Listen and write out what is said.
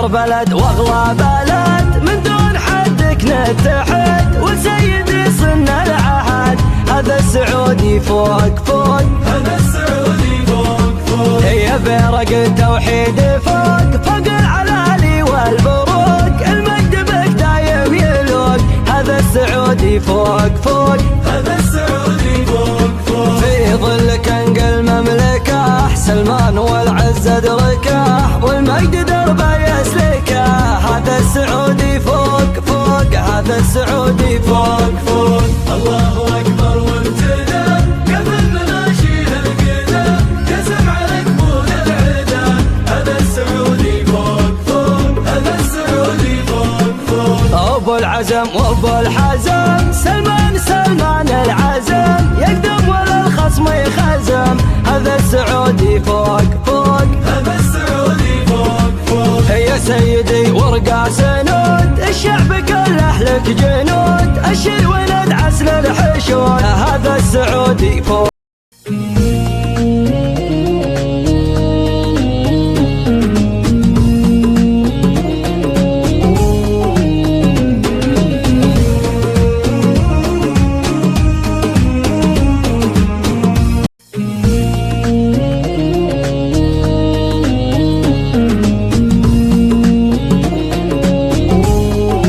خير بلد واغلى بلد، من دون حدك نتحد، وسيدي صرنا العهد. هذا السعودي فوق فوق، هذا السعودي فوق فوق، هي برق التوحيد فوق فوق العلالي والبروق، المجد بك دايم يلوق. هذا السعودي فوق فوق، هذا السعودي فوق فوق، في ظلك انقل مملكه، سلمان والعز ادركه، والمجد دربه يسلكه. هذا السعودي فوق فوق، هذا السعودي فوق فوق. الله أكبر وامتدى، قبل مناشير القدى، قسم على قبول العدا. هذا السعودي فوق فوق، هذا السعودي فوق فوق. أبو العزم وأبو الحزم، سلمان العزم، يقدم ولا الخصم يخزم. هذا السعودي فوق فوق، هذا السعودي فوق فوق، يا سيدي ورقة سنود، الشعب كله لك جنود، الشي ولد عسل الحشود. هذا السعودي فوق.